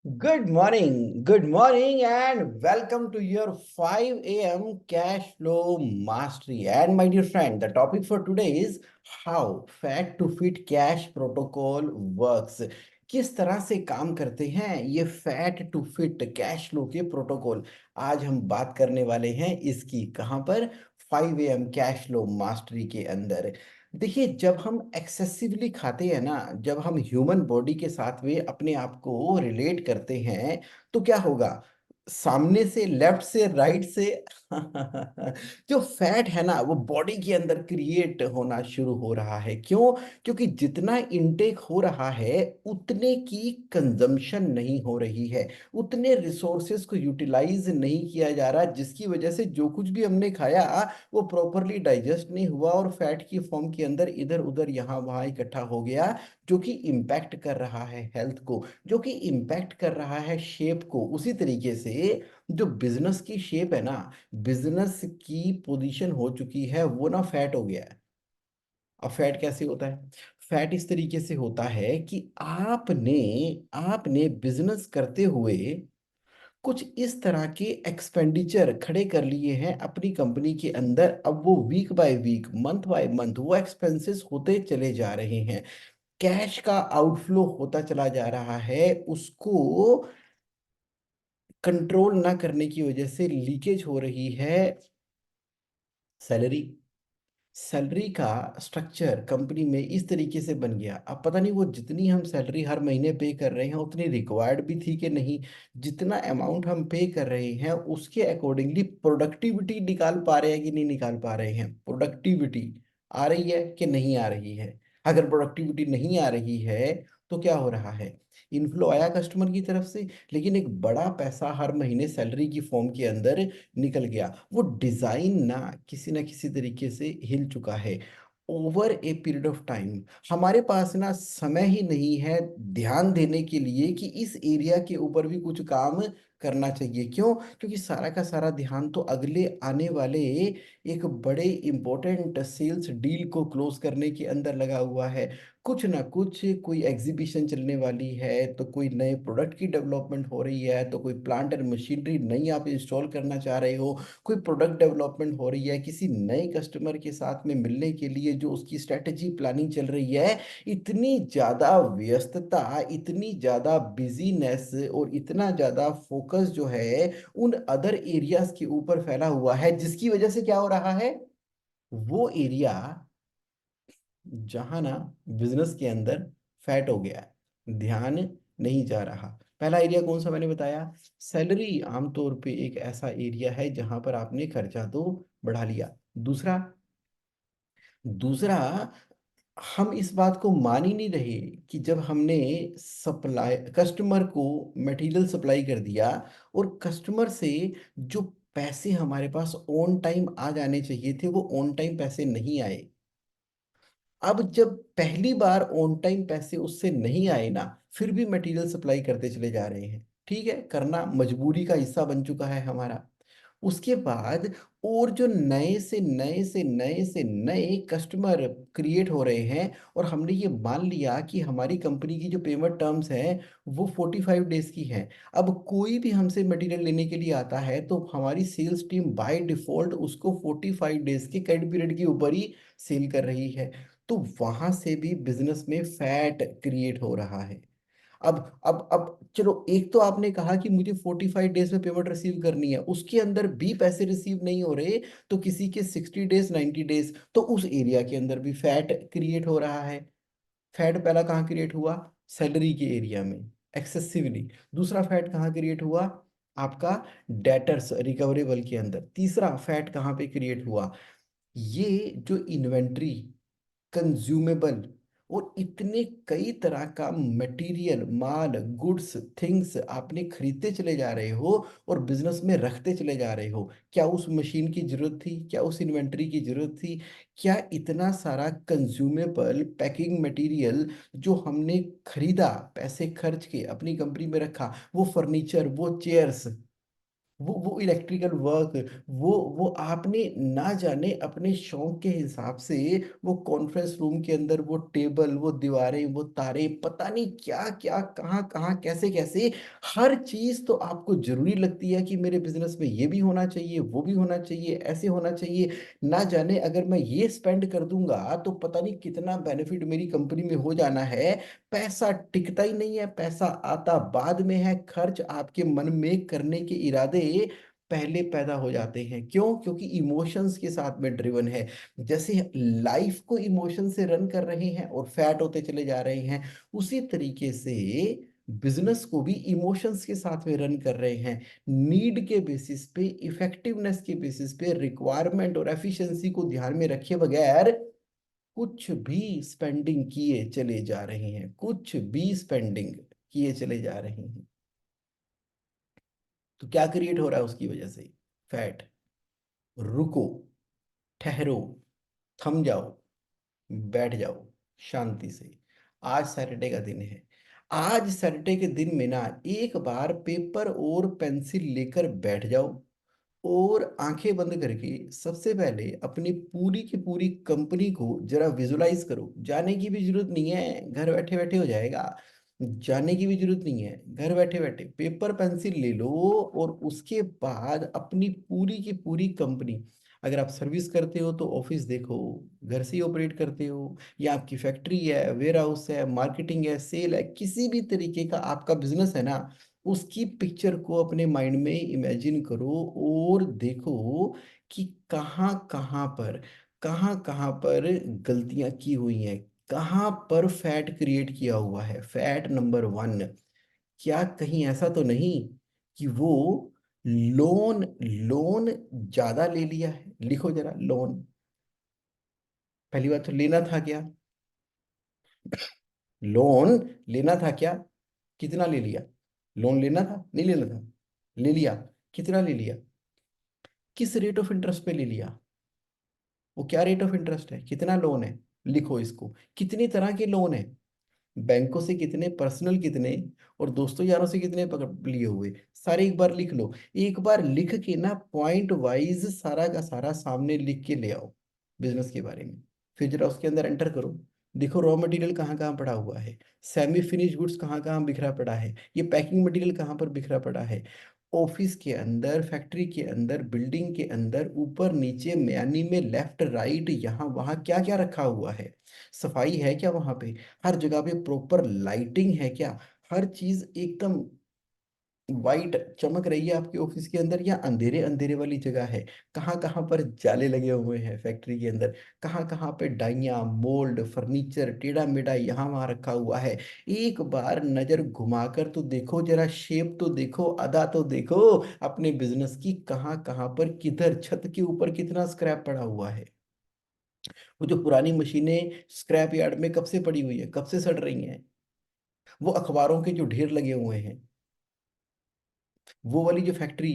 Good morning, and welcome to your 5 a.m. cash flow mastery. And my dear friend, the topic for today is how fat to fit cash protocol works. किस तरह से काम करते हैं ये fat to fit cash flow के protocol. आज हम बात करने वाले हैं इसकी कहाँ पर 5 a.m. कैश फ्लो मास्टरी के अंदर। देखिए, जब हम एक्सेसिवली खाते हैं ना, जब हम ह्यूमन बॉडी के साथ में अपने आप को रिलेट करते हैं, तो क्या होगा? सामने से, लेफ्ट से, राइट से जो फैट है ना वो बॉडी के अंदर क्रिएट होना शुरू हो रहा है। क्यों? क्योंकि जितना इनटेक हो रहा है उतने की कंजम्पशन नहीं हो रही है, उतने रिसोर्सेज को यूटिलाइज नहीं किया जा रहा, जिसकी वजह से जो कुछ भी हमने खाया वो प्रॉपरली डाइजेस्ट नहीं हुआ और फैट की फॉर्म के अंदर इधर उधर यहाँ वहाँ इकट्ठा हो गया, जो कि इम्पैक्ट कर रहा है हेल्थ को, जो कि इम्पैक्ट कर रहा है शेप को। उसी तरीके से जो बिजनेस की शेप है ना, बिजनेस की पोजीशन हो चुकी है वो ना फैट हो गया है। अब फैट कैसे होता है? फैट इस तरीके से होता है कि आपने आपने बिजनेस करते हुए कुछ इस तरह के एक्सपेंडिचर खड़े कर लिए हैं अपनी कंपनी के अंदर। अब वो week by week, month by month वो एक्सपेंसेस होते चले जा रहे हैं, कैश का आउटफ्लो होता चला जा रहा है। उसको कंट्रोल ना करने की वजह से लीकेज हो रही है सैलरी। सैलरी का स्ट्रक्चर कंपनी में इस तरीके से बन गया, अब पता नहीं वो जितनी हम सैलरी हर महीने पे कर रहे हैं उतनी रिक्वायर्ड भी थी कि नहीं। जितना अमाउंट हम पे कर रहे हैं उसके अकॉर्डिंगली प्रोडक्टिविटी निकाल पा रहे हैं कि नहीं निकाल पा रहे हैं? प्रोडक्टिविटी आ रही है कि नहीं आ रही है? अगर प्रोडक्टिविटी नहीं आ रही है तो क्या हो रहा है? इनफ्लो आया कस्टमर की तरफ से, लेकिन एक बड़ा पैसा हर महीने सैलरी की फॉर्म के अंदर निकल गया। वो डिजाइन ना किसी तरीके से हिल चुका है over a period of time. हमारे पास ना समय ही नहीं है ध्यान देने के लिए कि इस एरिया के ऊपर भी कुछ काम करना चाहिए। क्यों? क्योंकि सारा का सारा ध्यान तो अगले आने वाले एक बड़े इंपॉर्टेंट सेल्स डील को क्लोज करने के अंदर लगा हुआ है। कुछ ना कुछ, कोई एग्जीबिशन चलने वाली है तो कोई नए प्रोडक्ट की डेवलपमेंट हो रही है, तो कोई प्लांट एंड मशीनरी नई आप इंस्टॉल करना चाह रहे हो, कोई प्रोडक्ट डेवलपमेंट हो रही है, किसी नए कस्टमर के साथ में मिलने के लिए जो उसकी स्ट्रेटेजी प्लानिंग चल रही है। इतनी ज़्यादा व्यस्तता, इतनी ज़्यादा बिजीनेस और इतना ज़्यादा फोकस जो है उन अदर एरियाज के ऊपर फैला हुआ है, जिसकी वजह से क्या हो रहा है? वो एरिया जहां ना बिजनेस के अंदर फैट हो गया है, ध्यान नहीं जा रहा। पहला एरिया कौन सा मैंने बताया? सैलरी आमतौर पे एक ऐसा एरिया है जहां पर आपने खर्चा तो बढ़ा लिया। दूसरा दूसरा हम इस बात को मान ही नहीं रहे कि जब हमने सप्लाई कस्टमर को मटेरियल सप्लाई कर दिया और कस्टमर से जो पैसे हमारे पास ऑन टाइम आ जाने चाहिए थे वो ऑन टाइम पैसे नहीं आए। अब जब पहली बार ऑन टाइम पैसे उससे नहीं आए ना, फिर भी मटेरियल सप्लाई करते चले जा रहे हैं। ठीक है, करना मजबूरी का हिस्सा बन चुका है हमारा। उसके बाद और जो नए कस्टमर क्रिएट हो रहे हैं, और हमने ये मान लिया कि हमारी कंपनी की जो पेमेंट टर्म्स हैं वो 45 डेज की हैं। अब कोई भी हमसे मटेरियल लेने के लिए आता है तो हमारी सेल्स टीम बाय डिफॉल्ट उसको 45 डेज के क्रेडिट पीरियड के ऊपर ही सेल कर रही है। तो वहां से भी बिजनेस में फैट क्रिएट हो रहा है। अब चलो, एक तो आपने कहा कि मुझे 45 डेज में पेमेंट रिसीव करनी है, उसके अंदर भी पैसे रिसीव नहीं हो रहे, तो किसी के 60 डेज, 90 डेज, तो उस एरिया के अंदर भी फैट क्रिएट हो रहा है। फैट पहला कहाँ क्रिएट हुआ? सैलरी के एरिया में, एक्सेसिवली। दूसरा फैट कहाँ क्रिएट हुआ? आपका डेटर्स रिकवरेबल के अंदर। तीसरा फैट कहाँ पे क्रिएट हुआ? ये जो इन्वेंट्री, कंज्यूमेबल और इतने कई तरह का मटेरियल, माल, गुड्स, थिंग्स आपने खरीदते चले जा रहे हो और बिजनेस में रखते चले जा रहे हो। क्या उस मशीन की जरूरत थी? क्या उस इन्वेंट्री की जरूरत थी? क्या इतना सारा कंज्यूमेबल पैकिंग मटेरियल जो हमने खरीदा, पैसे खर्च के अपनी कंपनी में रखा, वो फर्नीचर, वो चेयर्स, वो इलेक्ट्रिकल वर्क, वो आपने ना जाने अपने शौक के हिसाब से वो कॉन्फ्रेंस रूम के अंदर वो टेबल, वो दीवारें, वो तारे, पता नहीं क्या क्या, कहाँ कहाँ, कैसे कैसे, हर चीज तो आपको जरूरी लगती है कि मेरे बिजनेस में ये भी होना चाहिए, वो भी होना चाहिए, ऐसे होना चाहिए। ना जाने अगर मैं ये स्पेंड कर दूंगा तो पता नहीं कितना बेनिफिट मेरी कंपनी में हो जाना है। पैसा टिकता ही नहीं है, पैसा आता बाद में है, खर्च आपके मन में करने के इरादे पहले पैदा हो जाते हैं। क्यों? क्योंकि इमोशंस के साथ में ड्रिवन है। जैसे लाइफ को इमोशन से रन कर रहे हैं और फैट होते चले जा रहे हैं, उसी तरीके से बिजनेस को भी इमोशंस के साथ में रन कर रहे हैं। नीड के बेसिस पे, इफेक्टिवनेस के बेसिस पे, रिक्वायरमेंट और एफिशिएंसी को ध्यान में रखे बगैर कुछ भी स्पेंडिंग किए चले जा रहे हैं, कुछ भी स्पेंडिंग किए चले जा रहे हैं। तो क्या क्रिएट हो रहा है उसकी वजह से? फैट। रुको, ठहरो, थम जाओ, बैठ जाओ शांति से। आज सैटरडे का दिन है। आज सैटरडे के दिन में ना एक बार पेपर और पेंसिल लेकर बैठ जाओ और आंखें बंद करके सबसे पहले अपनी पूरी की पूरी कंपनी को जरा विजुलाइज करो। जाने की भी जरूरत नहीं है, घर बैठे बैठे हो जाएगा। जाने की भी जरूरत नहीं है, घर बैठे बैठे पेपर पेंसिल ले लो और उसके बाद अपनी पूरी की पूरी कंपनी, अगर आप सर्विस करते हो तो ऑफिस देखो, घर से ही ऑपरेट करते हो, या आपकी फैक्ट्री है, वेयर हाउस है, मार्केटिंग है, सेल है, किसी भी तरीके का आपका बिजनेस है ना, उसकी पिक्चर को अपने माइंड में इमेजिन करो और देखो कि कहाँ कहाँ पर गलतियां की हुई हैं, कहाँ पर फैट क्रिएट किया हुआ है। फैट नंबर वन, क्या कहीं ऐसा तो नहीं कि वो लोन लोन ज्यादा ले लिया है? लिखो जरा, लोन। पहली बात तो लेना था क्या? लोन लेना था क्या? कितना ले लिया? लोन लेना था, नहीं लेना था? ले लिया। कितना ले लिया? किस रेट ऑफ इंटरेस्ट पे ले लिया? वो क्या रेट ऑफ इंटरेस्ट है? कितना लोन है? लिखो इसको। कितनी तरह के लोन है? बैंकों से कितने, पर्सनल कितने, और दोस्तों यारों से कितने पकड़ लिए हुए, सारे एक बार लिख लो। एक बार लिख के ना पॉइंट वाइज सारा का सारा सामने लिख के ले आओ बिजनेस के बारे में। फिर जरा उसके अंदर एंटर करो। देखो रॉ मटेरियल कहाँ कहाँ पड़ा हुआ है, सेमी फिनिश गुड्स कहाँ कहाँ बिखरा पड़ा है, ये पैकिंग मटेरियल कहाँ पर बिखरा पड़ा है, ऑफिस के अंदर, फैक्ट्री के अंदर, बिल्डिंग के अंदर, ऊपर नीचे, म्यानी में, लेफ्ट राइट, यहाँ वहाँ क्या क्या रखा हुआ है, सफाई है क्या वहाँ पे, हर जगह पे प्रॉपर लाइटिंग है क्या, हर चीज एकदम वाइट चमक रही है आपके ऑफिस के अंदर, या अंधेरे अंधेरे वाली जगह है, कहाँ कहाँ पर जाले लगे हुए हैं फैक्ट्री के अंदर, कहाँ कहाँ पे डाइयाँ, मोल्ड, फर्नीचर टेढ़ा मेढ़ा यहाँ वहाँ रखा हुआ है। एक बार नजर घुमाकर तो देखो, जरा शेप तो देखो, अदा तो देखो अपने बिजनेस की, कहाँ कहाँ पर किधर, छत के ऊपर कितना स्क्रैप पड़ा हुआ है। वो जो पुरानी मशीनें स्क्रैप यार्ड में कब से पड़ी हुई है, कब से सड़ रही हैं, वो अखबारों के जो ढेर लगे हुए हैं, वो वाली जो फैक्ट्री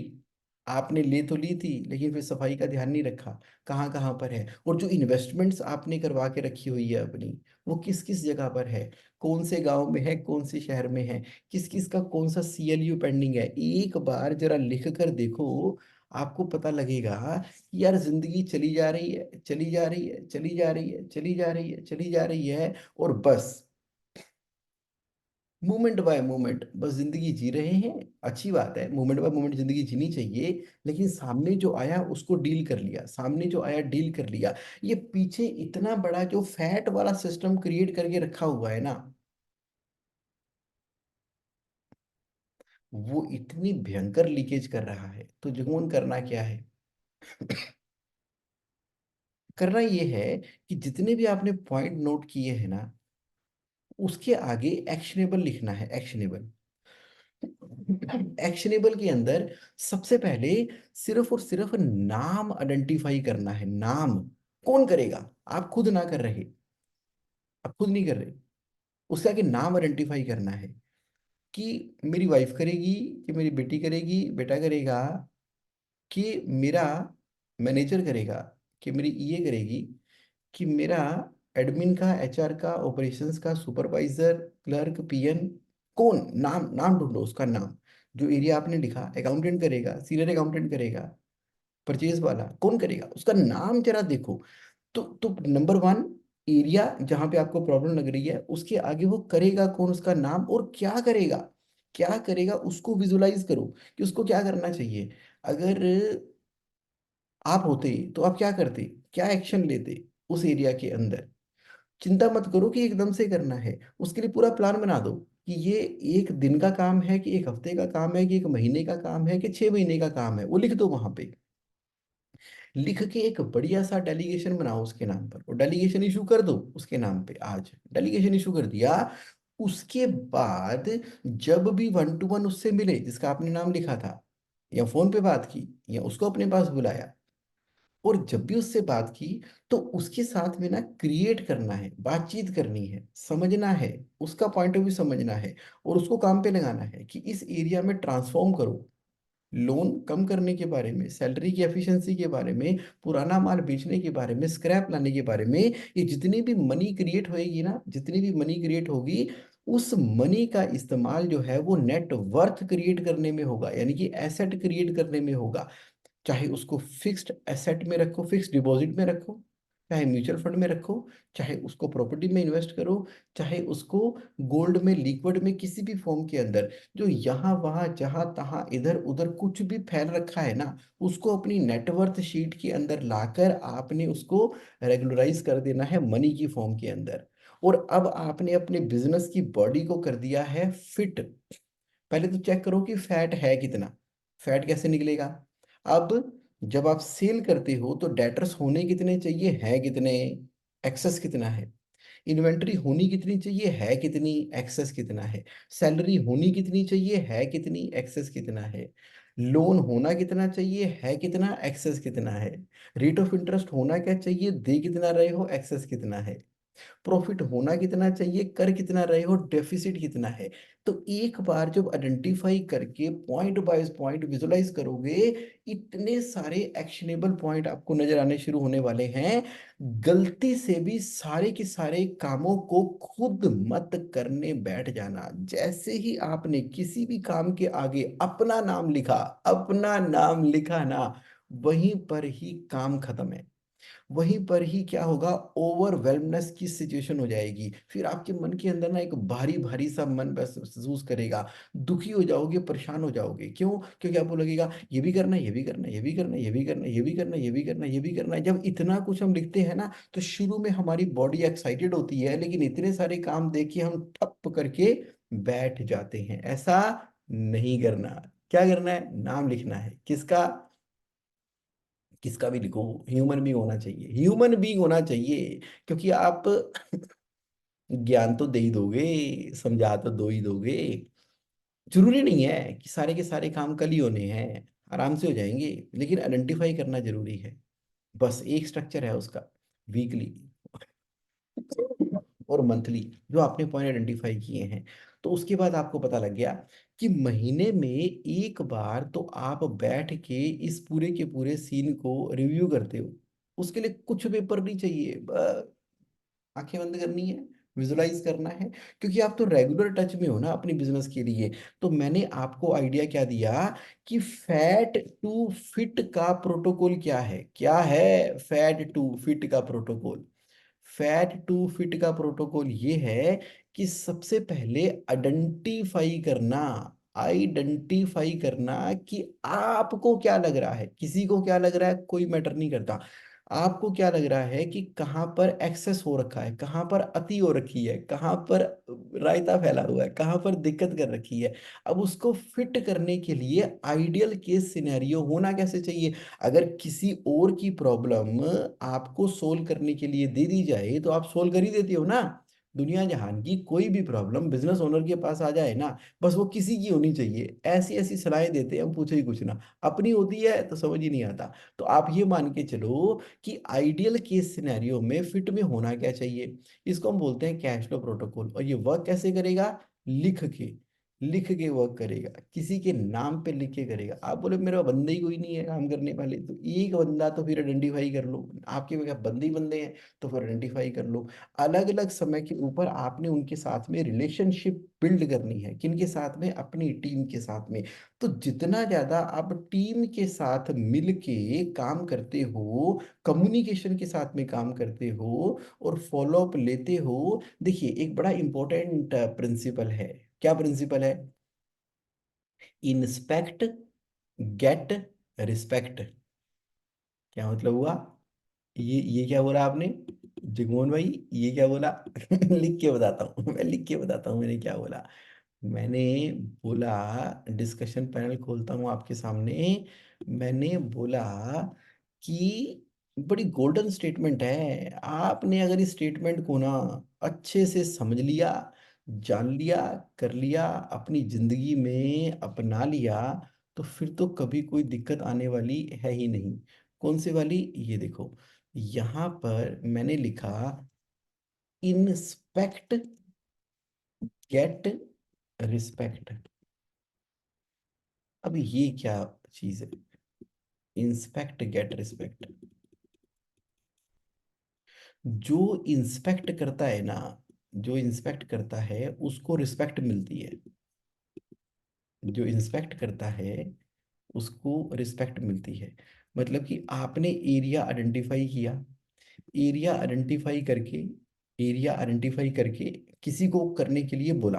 आपने ले तो ली थी लेकिन फिर सफाई का ध्यान नहीं रखा, कहाँ कहाँ पर है, और जो इन्वेस्टमेंट्स आपने करवा के रखी हुई है अपनी, वो किस किस जगह पर है, कौन से गांव में है, कौन से शहर में है, किस किस का कौन सा सीएलयू पेंडिंग है, एक बार जरा लिख कर देखो। आपको पता लगेगा कि यार जिंदगी चली जा रही है, चली जा रही है, चली जा रही है, चली जा रही है, चली जा रही है, और बस मोमेंट बाय मोमेंट बस जिंदगी जी रहे हैं। अच्छी बात है, मोमेंट बाय मोमेंट जिंदगी जीनी चाहिए, लेकिन सामने जो आया उसको डील कर लिया, सामने जो आया डील कर लिया। ये पीछे इतना बड़ा जो फैट वाला सिस्टम क्रिएट करके रखा हुआ है ना, वो इतनी भयंकर लीकेज कर रहा है, तो जुगमन करना क्या है? करना ये है कि जितने भी आपने पॉइंट नोट किए हैं ना, उसके आगे एक्शनेबल लिखना है, एक्शनेबल। एक्शनेबल के अंदर सबसे पहले सिर्फ और सिर्फ नाम आइडेंटिफाई करना है। नाम कौन करेगा? आप खुद ना कर रहे, आप खुद नहीं कर रहे, उसके आगे नाम आइडेंटिफाई करना है कि मेरी वाइफ करेगी, कि मेरी बेटी करेगी, बेटा करेगा, कि मेरा मैनेजर करेगा, कि मेरी ईए करेगी, कि मेरा एडमिन का, एचआर का, ऑपरेशंस का सुपरवाइजर, क्लर्क, पीएन, कौन? नाम, नाम ढूंढो उसका नाम। जो एरिया आपने लिखा अकाउंटेंट करेगा, सीनियर अकाउंटेंट करेगा, परचेज वाला कौन करेगा, उसका नाम जरा देखो। तो नंबर वन, एरिया जहां पे आपको प्रॉब्लम लग रही है उसके आगे वो करेगा कौन, उसका नाम और क्या करेगा, क्या करेगा उसको विजुलाइज करो कि उसको क्या करना चाहिए। अगर आप होते तो आप क्या करते, क्या एक्शन लेते उस एरिया के अंदर। चिंता मत करो कि एकदम से करना है, उसके लिए पूरा प्लान बना दो कि ये एक दिन का काम है कि एक हफ्ते का काम है कि एक महीने का काम है कि 6 महीने का काम है, वो लिख दो वहां पे। लिख के एक बढ़िया सा डेलीगेशन बनाओ उसके नाम पर और डेलीगेशन इशू कर दो उसके नाम पे। आज डेलीगेशन इशू कर दिया, उसके बाद जब भी 1 to 1 उससे मिले जिसका आपने नाम लिखा था, या फोन पे बात की या उसको अपने पास बुलाया, और जब भी उससे बात की तो उसके साथ में ना क्रिएट करना है, बातचीत करनी है, समझना है, उसका पॉइंट ऑफ व्यू समझना है और उसको काम पे लगाना है कि इस एरिया में ट्रांसफॉर्म करो। लोन कम करने के बारे में, सैलरी की एफिशिएंसी के बारे में, पुराना माल बेचने के बारे में, स्क्रैप लाने के बारे में, ये जितनी भी मनी क्रिएट होएगी ना, जितनी भी मनी क्रिएट होगी, उस मनी का इस्तेमाल जो है वो नेट वर्थ क्रिएट करने में होगा, यानी कि एसेट क्रिएट करने में होगा। चाहे उसको फिक्स्ड एसेट में रखो, फिक्स्ड डिपॉजिट में रखो, चाहे म्यूचुअल फंड में रखो, चाहे उसको प्रॉपर्टी में इन्वेस्ट करो, चाहे उसको गोल्ड में, लिक्विड में, किसी भी फॉर्म के अंदर, जो यहाँ वहाँ जहाँ तहाँ इधर उधर कुछ भी फैल रखा है ना, उसको अपनी नेटवर्थ शीट के अंदर लाकर आपने उसको रेगुलराइज कर देना है मनी की फॉर्म के अंदर। और अब आपने अपने बिजनेस की बॉडी को कर दिया है फिट। पहले तो चेक करो कि फैट है कितना, फैट कैसे निकलेगा। अब जब आप सेल करते हो तो डेटर्स होने कितने चाहिए, है कितने, एक्सेस कितना है, इन्वेंट्री होनी कितनी चाहिए, है कितनी, एक्सेस कितना है, सैलरी होनी कितनी चाहिए, है कितनी, एक्सेस कितना है, लोन होना कितना चाहिए, है कितना, एक्सेस कितना है, रेट ऑफ इंटरेस्ट होना क्या चाहिए, दे कितना रहे हो, एक्सेस कितना है, प्रॉफिट होना कितना चाहिए, कर कितना रहे हो, डेफिसिट कितना है। तो एक बार जब आइडेंटिफाई करके पॉइंट बाय पॉइंट विजुलाइज करोगे, इतने सारे एक्शनेबल पॉइंट आपको नजर आने शुरू होने वाले हैं। गलती से भी सारे के सारे कामों को खुद मत करने बैठ जाना। जैसे ही आपने किसी भी काम के आगे अपना नाम लिखा, अपना नाम लिखा ना, वहीं पर ही काम खत्म है। वहीं पर ही क्या होगा, ओवरवेलमनेस की सिचुएशन हो जाएगी, फिर आपके मन के अंदर ना एक भारी भारी सा मन महसूस करेगा, दुखी हो जाओगे, परेशान हो जाओगे। क्यों? क्योंकि आपको लगेगा ये भी करना है, ये भी करना है, ये भी करना है, ये भी करना है, ये भी करना है, ये भी करना है, ये भी करना है। जब इतना कुछ हम लिखते हैं ना, तो शुरू में हमारी बॉडी एक्साइटेड होती है, लेकिन इतने सारे काम देखिए हम ठप करके बैठ जाते हैं। ऐसा नहीं करना। क्या करना है, नाम लिखना है, किसका, किसका भी लिखो, ह्यूमन बींग होना चाहिए, ह्यूमन बींग होना चाहिए। क्योंकि आप ज्ञान तो दे ही दोगे, समझा तो दो ही दोगे, जरूरी नहीं है कि सारे के सारे काम कल ही होने हैं, आराम से हो जाएंगे, लेकिन आइडेंटिफाई करना जरूरी है। बस एक स्ट्रक्चर है उसका, वीकली और मंथली, जो आपने पॉइंट आइडेंटिफाई किए हैं। तो उसके बाद आपको पता लग गया कि महीने में एक बार तो आप बैठ के इस पूरे के पूरे सीन को रिव्यू करते हो। उसके लिए कुछ पेपर नहीं चाहिए, बस आंखें बंद करनी है, विजुलाइज करना है, क्योंकि आप तो रेगुलर टच में हो ना अपनी बिजनेस के लिए। तो मैंने आपको आइडिया क्या दिया कि फैट टू फिट का प्रोटोकॉल क्या है, क्या है फैट टू फिट का प्रोटोकॉल। फैट टू फिट का प्रोटोकॉल ये है कि सबसे पहले आइडेंटिफाई करना कि आपको क्या लग रहा है, किसी को क्या लग रहा है कोई मैटर नहीं करता। आपको क्या लग रहा है कि कहाँ पर एक्सेस हो रखा है, कहाँ पर अति हो रखी है, कहाँ पर रायता फैला हुआ है, कहाँ पर दिक्कत कर रखी है। अब उसको फिट करने के लिए आइडियल केस सिनेरियो होना कैसे चाहिए। अगर किसी और की प्रॉब्लम आपको सोल्व करने के लिए दे दी जाए तो आप सोल्व कर ही देते हो ना। दुनिया जहान की कोई भी प्रॉब्लम बिजनेस ओनर के पास आ जाए ना, बस वो किसी की होनी चाहिए, ऐसी ऐसी सलाहें देते हैं हम, पूछो ही कुछ ना। अपनी होती है तो समझ ही नहीं आता। तो आप ये मान के चलो कि आइडियल केस सिनेरियो में फिट में होना क्या चाहिए। इसको हम बोलते हैं कैश फ्लो प्रोटोकॉल। और ये वर्क कैसे करेगा, लिख के, लिख के वर्क करेगा, किसी के नाम पे लिख के करेगा। आप बोले मेरा बंदे ही कोई नहीं है काम करने वाले, तो एक बंदा तो फिर आइडेंटिफाई कर लो। आपके क्या बंदे ही बंदे हैं, तो फिर आइडेंटिफाई कर लो। अलग अलग समय के ऊपर आपने उनके साथ में रिलेशनशिप बिल्ड करनी है, किनके साथ में, अपनी टीम के साथ में। तो जितना ज्यादा आप टीम के साथ मिल के काम करते हो, कम्युनिकेशन के साथ में काम करते हो और फॉलो अप लेते हो, देखिए एक बड़ा इंपॉर्टेंट प्रिंसिपल है। क्या प्रिंसिपल है? Inspect, get, respect. क्या मतलब हुआ? ये क्या बोला आपने जगमोहन भाई? ये क्या बोला? लिख के बताता हूँ, मैं लिख के बताता हूँ मैंने क्या बोला। मैंने बोला, डिस्कशन पैनल खोलता हूँ आपके सामने। मैंने बोला कि बड़ी गोल्डन स्टेटमेंट है। आपने अगर इस स्टेटमेंट को ना अच्छे से समझ लिया, जान लिया, कर लिया, अपनी जिंदगी में अपना लिया, तो फिर तो कभी कोई दिक्कत आने वाली है ही नहीं। कौन सी वाली? ये देखो, यहाँ पर मैंने लिखा इंस्पेक्ट, गेट, रिस्पेक्ट। अब ये क्या चीज है? Inspect, get, respect. जो इंस्पेक्ट करता है ना, जो इंस्पेक्ट करता है उसको रिस्पेक्ट मिलती है। जो इंस्पेक्ट करता है उसको रिस्पेक्ट मिलती है। मतलब कि आपने एरिया आइडेंटिफाई किया, एरिया आइडेंटिफाई करके, एरिया आइडेंटिफाई करके किसी को करने के लिए बोला।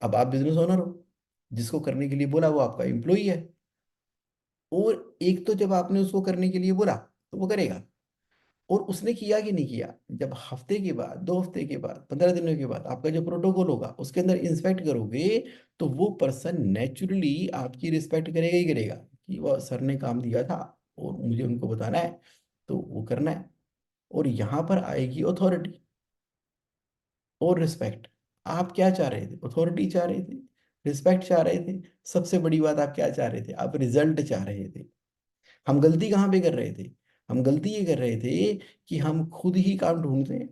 अब आप बिजनेस ओनर हो, जिसको करने के लिए बोला वो आपका एम्प्लॉई है। और एक तो जब आपने उसको करने के लिए बोला तो वो करेगा, और उसने किया कि नहीं किया। जब हफ्ते के बाद, 2 हफ्ते के बाद, 15 दिनों के बाद आपका जो प्रोटोकॉल होगा उसके अंदर इंस्पेक्ट करोगे, तो वो पर्सन नेचुरली आपकी रिस्पेक्ट करेगा ही करेगा कि वह सर ने काम दिया था और मुझे उनको बताना है, तो वो करना है। और यहाँ पर आएगी अथॉरिटी और रिस्पेक्ट। आप क्या चाह रहे थे? अथॉरिटी चाह रहे थे, रिस्पेक्ट चाह रहे थे, सबसे बड़ी बात आप क्या चाह रहे थे? आप रिजल्ट चाह रहे थे। हम गलती कहाँ पे कर रहे थे? हम गलती ये कर रहे थे कि हम खुद ही काम ढूंढते हैं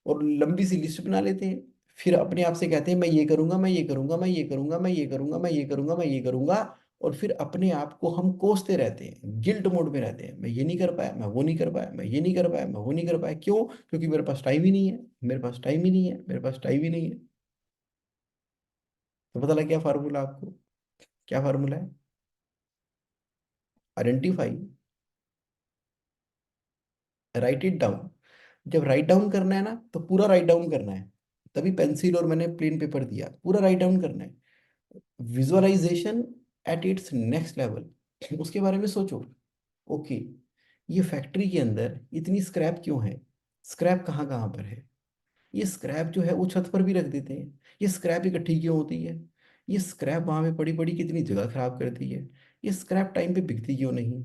और लंबी सी लिस्ट बना लेते हैं। फिर अपने आप से कहते हैं मैं ये करूंगा, मैं ये करूंगा, मैं ये करूंगा, मैं ये करूंगा, मैं ये करूंगा, मैं ये करूंगा। और फिर अपने आप को हम कोसते रहते हैं, गिल्ट मोड में रहते हैं। मैं ये नहीं कर पाया, मैं वो नहीं कर पाया, मैं ये नहीं कर पाया, मैं वो नहीं कर पाया। क्यों? क्योंकि मेरे पास टाइम ही नहीं है, मेरे पास टाइम ही नहीं है, मेरे पास टाइम ही नहीं है। तो पता लग गया फार्मूला आपको? क्या फार्मूला है? Identify, right it down. जब राइट डाउन करना है ना तो पूरा राइट डाउन करना है। तभी पेंसिल और मैंने प्लेन पेपर दिया, पूरा राइट डाउन करना है। Visualisation at its next level, उसके बारे में सोचो। ओके, ये फैक्ट्री के अंदर इतनी स्क्रैप क्यों है? स्क्रैप कहाँ कहाँ पर है? ये स्क्रैप जो है वो छत पर भी रख देते हैं। ये स्क्रैप इकट्ठी क्यों होती है? ये स्क्रैप वहां पे पड़ी पड़ी कितनी जगह खराब करती है? ये स्क्रैप टाइम पे बिकती क्यों नहीं?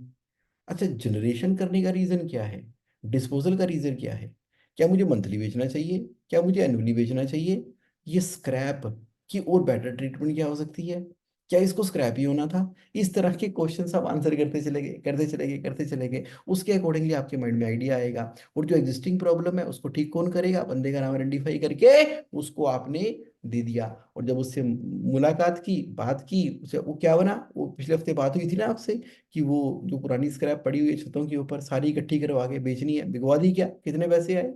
अच्छा, जनरेशन करने का रीजन क्या है? डिस्पोजल का रीजन क्या है? क्या मुझे मंथली बेचना चाहिए? क्या मुझे एनुअली बेचना चाहिए? ये स्क्रैप की और बेटर ट्रीटमेंट क्या हो सकती है? क्या इसको स्क्रैप ही होना था? इस तरह के क्वेश्चन आप आंसर करते चले गए, करते चले गए, करते चले गए। उसके अकॉर्डिंगली आपके माइंड में आइडिया आएगा। और जो एग्जिस्टिंग प्रॉब्लम है उसको ठीक कौन करेगा? बंदे का नाम आइडेंटिफाई करके उसको आपने दे दिया। और जब उससे मुलाकात की, बात की, उसे वो क्या बना, वो पिछले हफ्ते बात हुई थी ना आपसे कि वो जो पुरानी स्क्रैप पड़ी हुई है छतों के ऊपर सारी इकट्ठी करवा के बेचनी है, बिकवा दी। क्या कितने पैसे आए?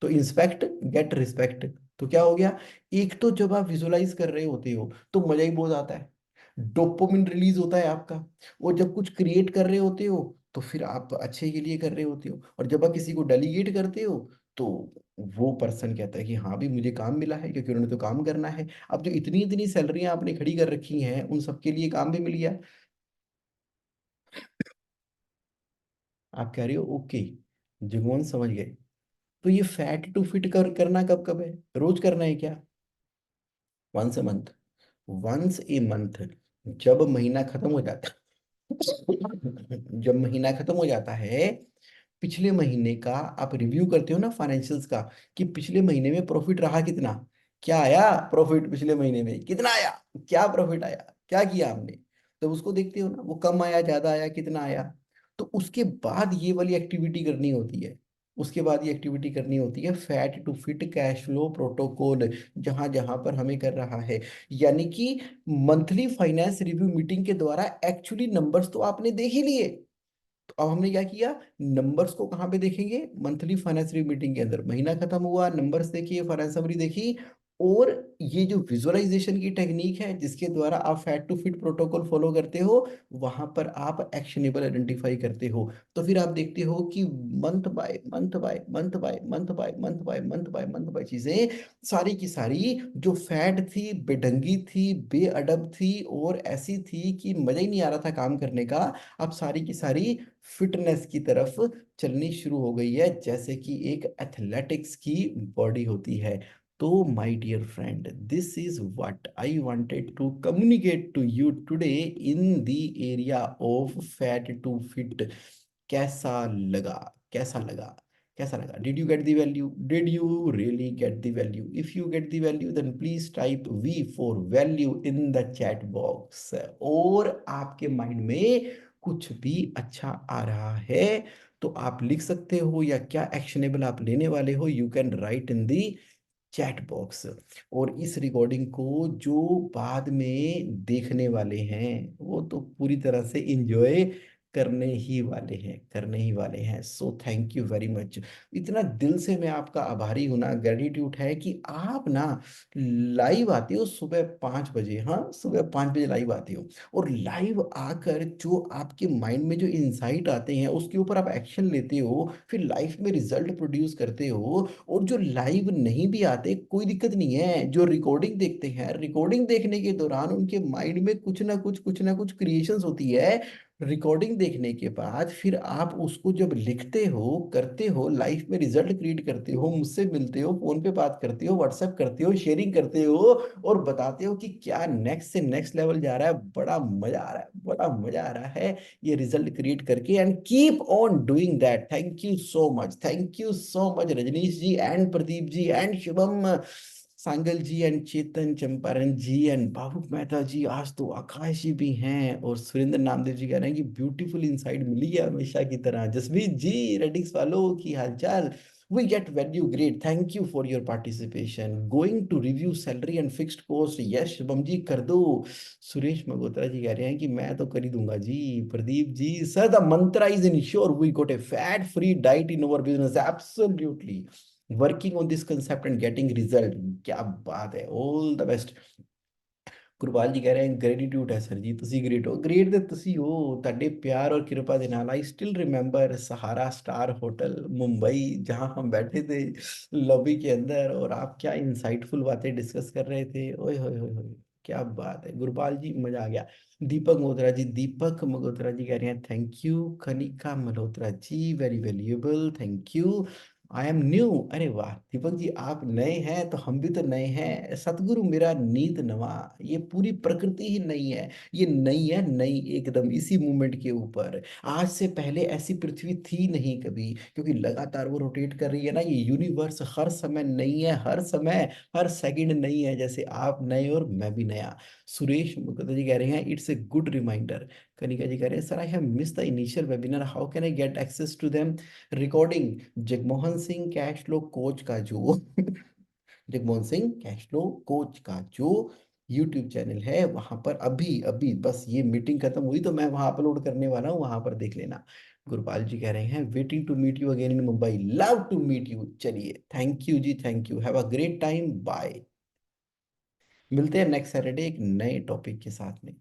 तो इंस्पेक्ट, गेट, रिस्पेक्ट। तो क्या हो गया? एक तो जब आप विजुअलाइज कर रहे होते हो तो मजा ही बहुत आता है, डोपामिन रिलीज होता है आपका। और जब कुछ क्रिएट कर रहे होते हो तो फिर आप अच्छे के लिए कर रहे होते हो। और जब आप किसी को डेलीगेट करते हो तो वो पर्सन कहता है कि हाँ भी मुझे काम मिला है, क्योंकि उन्होंने तो काम करना है। अब जो इतनी इतनी सैलरियां आपने खड़ी कर रखी हैं उन सबके लिए काम भी मिल गया। आप कह रहे हो ओके, जगमोहन समझ गए। तो ये फैट टू फिट करना कब कब है? रोज करना है क्या? Once a month. Once a month. जब महीना खत्म हो जाता जब महीना खत्म हो जाता है, पिछले महीने का आप रिव्यू करते हो ना फाइनेंशियल्स का, कि पिछले महीने में प्रॉफिट रहा कितना, क्या आया प्रॉफिट, पिछले महीने में कितना आया, क्या प्रॉफिट आया, क्या किया हमने। तो उसको देखते हो ना, वो कम आया, ज्यादा आया, कितना आया। तो उसके बाद ये वाली एक्टिविटी करनी होती है। उसके बाद ये एक्टिविटी करनी होती है fat to fit cash flow protocol, जहां जहां पर हमें कर रहा है। यानी कि मंथली फाइनेंस रिव्यू मीटिंग के द्वारा एक्चुअली नंबर्स तो आपने देख ही लिए। तो अब हमने क्या किया? नंबर्स को कहाँ पे देखेंगे? मंथली फाइनेंस रिव्यू मीटिंग के अंदर। महीना खत्म हुआ, नंबर्स देखिए, फाइनेंस समरी देखी, और ये जो विजुअलाइजेशन की टेक्निक है जिसके द्वारा आप fat to fit protocol follow करते हो, वहां पर आप एक्शनेबल आइडेंटिफाई करते हो। तो फिर आप देखते हो कि month by month by month by month by month by month by month by चीजें सारी की सारी जो फैट थी, बेढंगी थी, बेअदब थी और ऐसी थी कि मजा ही नहीं आ रहा था काम करने का, अब सारी की सारी फिटनेस की तरफ चलनी शुरू हो गई है, जैसे कि एक एथलेटिक्स की बॉडी होती है। तो my dear friend, this is what I wanted to communicate to you today in the area of fat to fit. कैसा लगा? कैसा लगा? कैसा लगा? Did you get the value? Did you really get the value? If you get the value, then please type V for value in the chat box. और आपके mind में कुछ भी अच्छा आ रहा है तो आप लिख सकते हो, या क्या एक्शनेबल आप लेने वाले हो, you can write in the chat box. और इस रिकॉर्डिंग को जो बाद में देखने वाले हैं वो तो पूरी तरह से इंजॉय करने ही वाले हैं, करने ही वाले हैं। So thank you very much. इतना दिल से मैं आपका आभारी हूं ना, ग्रेटिट्यूड है कि आप ना लाइव आते हो सुबह 5 बजे, हाँ सुबह 5 बजे लाइव आते हो, और लाइव आकर जो आपके माइंड में जो इंसाइट आते हैं उसके ऊपर आप एक्शन लेते हो, फिर लाइफ में रिजल्ट प्रोड्यूस करते हो। और जो लाइव नहीं भी आते कोई दिक्कत नहीं है, जो रिकॉर्डिंग देखते हैं, रिकॉर्डिंग देखने के दौरान उनके माइंड में कुछ ना कुछ क्रिएशंस होती है। रिकॉर्डिंग देखने के बाद फिर आप उसको जब लिखते हो, करते हो, लाइफ में रिजल्ट क्रिएट करते हो, मुझसे मिलते हो, फोन पे बात करते हो, व्हाट्सएप करते हो, शेयरिंग करते हो और बताते हो कि क्या नेक्स्ट से नेक्स्ट लेवल जा रहा है, बड़ा मजा आ रहा है, बड़ा मजा आ रहा है ये रिजल्ट क्रिएट करके। And keep on doing that. Thank you so much, thank you so much Rajneesh ji and Pradeep ji and Shubham Sangal ji and Chetan Champaran ji and Babu Mehta ji, आज तो आकाश जी भी हैं, और सुरेंद्र नामदेव जी कह रहे हैं कि ब्यूटीफुल इनसाइट मिली है हमेशा की तरह। जसवीत जी, रेडिक्स वालों की हालचाल, we get value, great, thank you for your participation, going to review salary and fixed cost, yes Shubham ji कर दो। सुरेश मगोत्रा जी कह रहे हैं कि मैं तो कर ही दूंगा जी। Pradeep ji, sir the mantra is ensure we got a fat free diet in our business, absolutely working on this concept and getting result. क्या बात है, ऑल द बेस्ट। ਗੁਰਪਾਲ ਜੀ ਕਹਿ ਰਹੇ हैं ਗ੍ਰੈਟੀਟਿਊਡ ਹੈ ਸਰ ਜੀ, ਤੁਸੀਂ ਗ੍ਰੇਟ ਹੋ, ਗ੍ਰੇਟ ਤੇ ਤੁਸੀਂ ਹੋ, ਤੁਹਾਡੇ प्यार और कृपा ਦੇ ਨਾਲ। I still remember Sahara star hotel Mumbai, जहां हम बैठे थे लॉबी के अंदर और आप क्या इंसाइटफुल बातें डिस्कस कर रहे थे, ओए होए होए होए, क्या बात है गुरपाल जी, मजा आ गया। दीपक मल्होत्रा जी, दीपक मल्होत्रा जी कह रहे हैं thank you. Kanika Malhotra ji, very valuable, thank you. I am new, अरे वाह दीपक जी, आप नए हैं तो हम भी तो नए हैं। सतगुरु मेरा नीत नवा, ये पूरी प्रकृति ही नई है, ये नई है, नई एकदम इसी मूवमेंट के ऊपर। आज से पहले ऐसी पृथ्वी थी नहीं कभी, क्योंकि लगातार वो रोटेट कर रही है ना, ये यूनिवर्स हर समय नई है, हर समय, हर सेकंड नई है, जैसे आप नए और मैं भी नया। सुरेश मुखर्जी जी कह रहे हैं it's a good reminder. Kanika ji कह रहे हैं sir I have miss the initial webinar, how can I get access to them. Recording Jagmohan Singh cash flow coach का जो Jagmohan Singh cash flow coach का जो यूट्यूब चैनल है, वहां पर अभी अभी बस ये मीटिंग खत्म हुई तो मैं वहां अपलोड करने वाला हूँ, वहां पर देख लेना। गुरपाल जी कह रहे हैं waiting to meet you again in Mumbai, love to meet you. चलिए थैंक यू जी, thank you, have a great time, bye. मिलते हैं नेक्स्ट सैटरडे एक नए टॉपिक के साथ में।